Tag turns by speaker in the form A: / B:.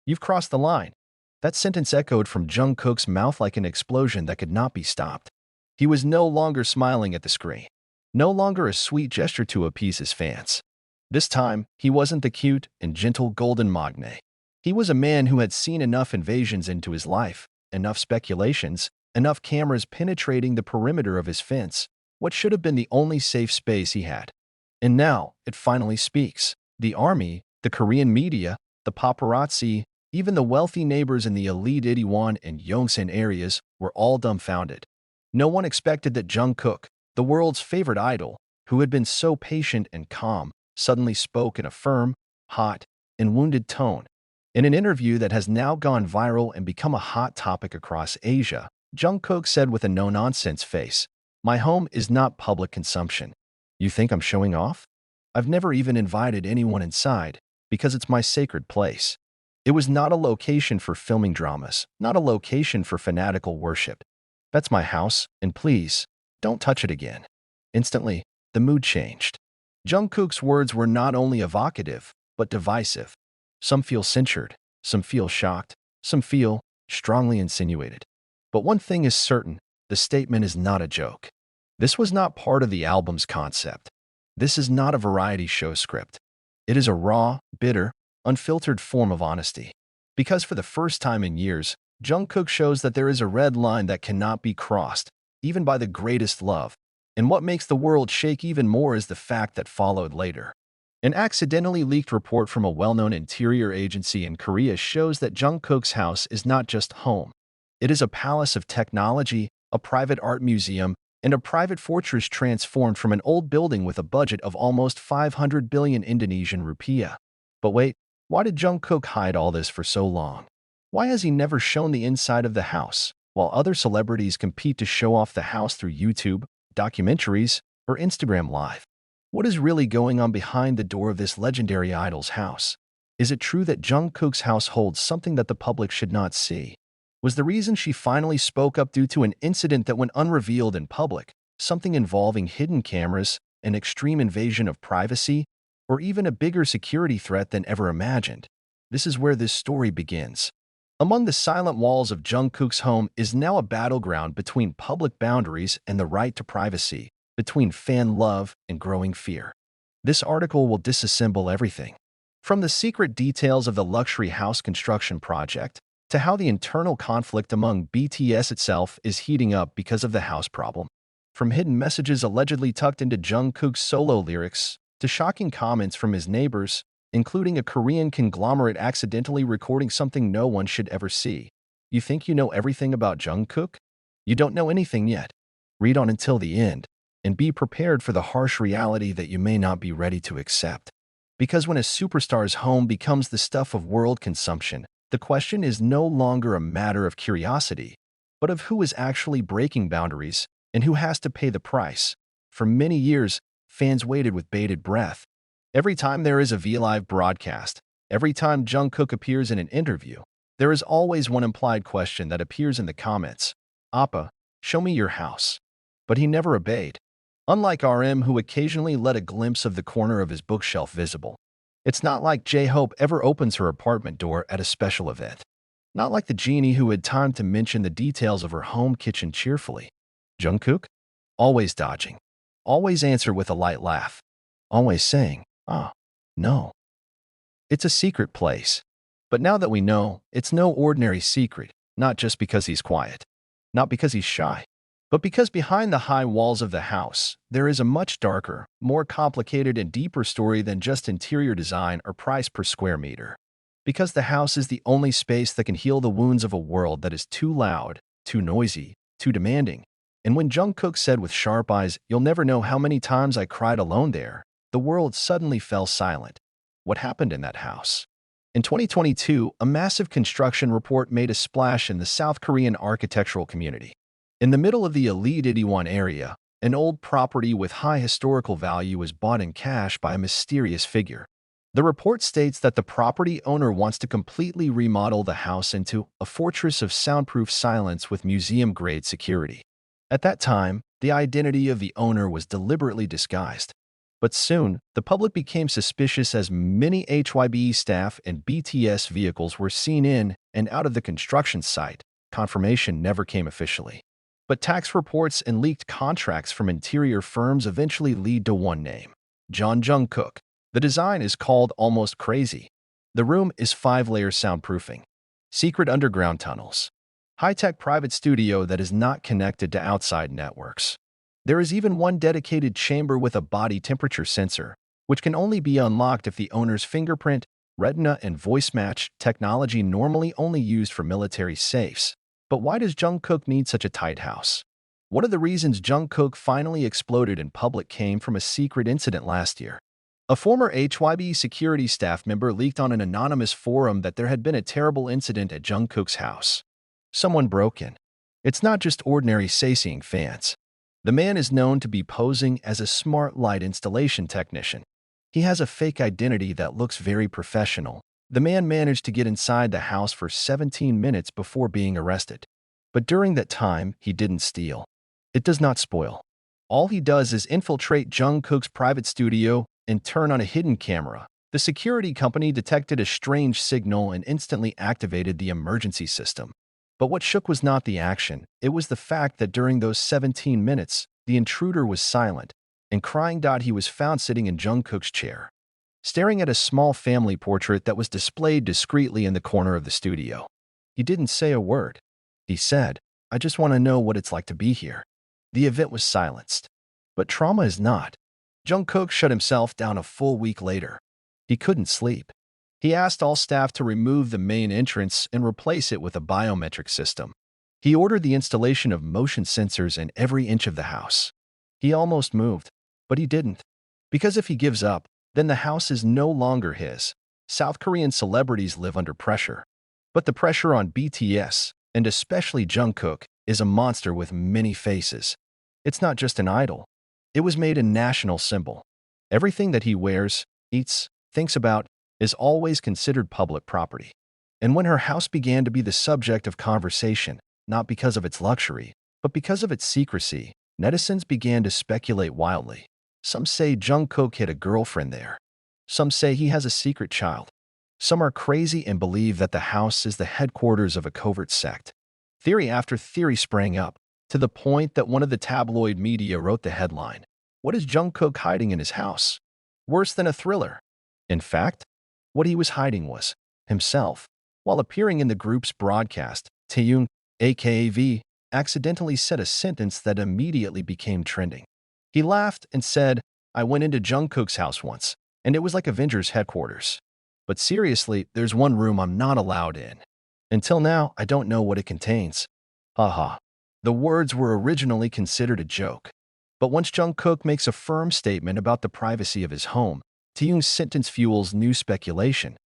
A: You've crossed the line." That sentence echoed from Jungkook's mouth like an explosion that could not be stopped. He was no longer smiling at the screen. No longer a sweet gesture to appease his fans. This time, he wasn't the cute and gentle golden magne. He was a man who had seen enough invasions into his life, enough speculations, enough cameras penetrating the perimeter of his fence, what should have been the only safe space he had. And now, it finally speaks. The army, the Korean media, the paparazzi, even the wealthy neighbors in the elite Itaewon and Yongsan areas were all dumbfounded. No one expected that Jungkook, the world's favorite idol, who had been so patient and calm, suddenly spoke in a firm, hot, and wounded tone. In an interview that has now gone viral and become a hot topic across Asia, Jungkook said with a no-nonsense face, "My home is not public consumption. You think I'm showing off? I've never even invited anyone inside because it's my sacred place. It was not a location for filming dramas, not a location for fanatical worship. That's my house, and please, don't touch it again." Instantly, the mood changed. Jungkook's words were not only evocative, but divisive. Some feel censured, some feel shocked, some feel strongly insinuated. But one thing is certain, the statement is not a joke. This was not part of the album's concept. This is not a variety show script. It is a raw, bitter, unfiltered form of honesty. Because for the first time in years, Jungkook shows that there is a red line that cannot be crossed, even by the greatest love. And what makes the world shake even more is the fact that followed later. An accidentally leaked report from a well-known interior agency in Korea shows that Jungkook's house is not just home. It is a palace of technology, a private art museum, and a private fortress transformed from an old building with a budget of almost 500 billion Indonesian rupiah. But wait, why did Jungkook hide all this for so long? Why has he never shown the inside of the house, while other celebrities compete to show off the house through YouTube, documentaries, or Instagram Live? What is really going on behind the door of this legendary idol's house? Is it true that Jungkook's house holds something that the public should not see? Was the reason she finally spoke up due to an incident that went unrevealed in public, something involving hidden cameras, an extreme invasion of privacy, or even a bigger security threat than ever imagined? This is where this story begins. Among the silent walls of Jungkook's home is now a battleground between public boundaries and the right to privacy, between fan love and growing fear. This article will disassemble everything. From the secret details of the luxury house construction project, to how the internal conflict among BTS itself is heating up because of the house problem. From hidden messages allegedly tucked into Jungkook's solo lyrics, to shocking comments from his neighbors, including a Korean conglomerate accidentally recording something no one should ever see. You think you know everything about Jungkook? You don't know anything yet. Read on until the end, and be prepared for the harsh reality that you may not be ready to accept. Because when a superstar's home becomes the stuff of world consumption, the question is no longer a matter of curiosity, but of who is actually breaking boundaries and who has to pay the price. For many years, fans waited with bated breath. Every time there is a V-Live broadcast, every time Jungkook appears in an interview, there is always one implied question that appears in the comments. "Appa, show me your house." But he never obeyed. Unlike RM, who occasionally let a glimpse of the corner of his bookshelf visible. It's not like J-Hope ever opens her apartment door at a special event. Not like the genie who had time to mention the details of her home kitchen cheerfully. Jungkook? Always dodging. Always answer with a light laugh. Always saying, no. It's a secret place. But now that we know, it's no ordinary secret, not just because he's quiet. Not because he's shy. But because behind the high walls of the house, there is a much darker, more complicated and deeper story than just interior design or price per square meter. Because the house is the only space that can heal the wounds of a world that is too loud, too noisy, too demanding. And when Jungkook said with sharp eyes, "You'll never know how many times I cried alone there," the world suddenly fell silent. What happened in that house? In 2022, a massive construction report made a splash in the South Korean architectural community. In the middle of the elite Itaewon area, an old property with high historical value was bought in cash by a mysterious figure. The report states that the property owner wants to completely remodel the house into a fortress of soundproof silence with museum-grade security. At that time, the identity of the owner was deliberately disguised. But soon, the public became suspicious as many HYBE staff and BTS vehicles were seen in and out of the construction site. Confirmation never came officially. But tax reports and leaked contracts from interior firms eventually lead to one name: Jungkook. The design is called almost crazy. The room is 5-layer soundproofing, secret underground tunnels, high-tech private studio that is not connected to outside networks. There is even one dedicated chamber with a body temperature sensor, which can only be unlocked if the owner's fingerprint, retina, and voice match technology normally only used for military safes. But why does Jungkook need such a tight house? One of the reasons Jungkook finally exploded in public came from a secret incident last year. A former HYB security staff member leaked on an anonymous forum that there had been a terrible incident at Jungkook's house. Someone broke in. It's not just ordinary sightseeing fans. The man is known to be posing as a smart light installation technician. He has a fake identity that looks very professional. The man managed to get inside the house for 17 minutes before being arrested. But during that time, he didn't steal. It does not spoil. All he does is infiltrate Jungkook's private studio and turn on a hidden camera. The security company detected a strange signal and instantly activated the emergency system. But what shook was not the action, it was the fact that during those 17 minutes, the intruder was silent and crying. He was found sitting in Jungkook's chair, staring at a small family portrait that was displayed discreetly in the corner of the studio. He didn't say a word. He said, "I just want to know what it's like to be here." The event was silenced. But trauma is not. Jungkook shut himself down a full week later. He couldn't sleep. He asked all staff to remove the main entrance and replace it with a biometric system. He ordered the installation of motion sensors in every inch of the house. He almost moved, but he didn't. Because if he gives up, then the house is no longer his. South Korean celebrities live under pressure. But the pressure on BTS, and especially Jungkook, is a monster with many faces. It's not just an idol. It was made a national symbol. Everything that he wears, eats, thinks about, is always considered public property. And when her house began to be the subject of conversation, not because of its luxury, but because of its secrecy, netizens began to speculate wildly. Some say Jungkook had a girlfriend there. Some say he has a secret child. Some are crazy and believe that the house is the headquarters of a covert sect. Theory after theory sprang up, to the point that one of the tabloid media wrote the headline, "What is Jungkook hiding in his house?" Worse than a thriller. In fact, what he was hiding was himself. While appearing in the group's broadcast, taehyung, aka accidentally said a sentence that immediately became trending. He laughed and said, "I went into Jungkook's house once, and it was like Avengers headquarters. But seriously, there's one room I'm not allowed in. Until now, I don't know what it contains." Haha. The words were originally considered a joke. But once Jungkook makes a firm statement about the privacy of his home, Taehyung's sentence fuels new speculation.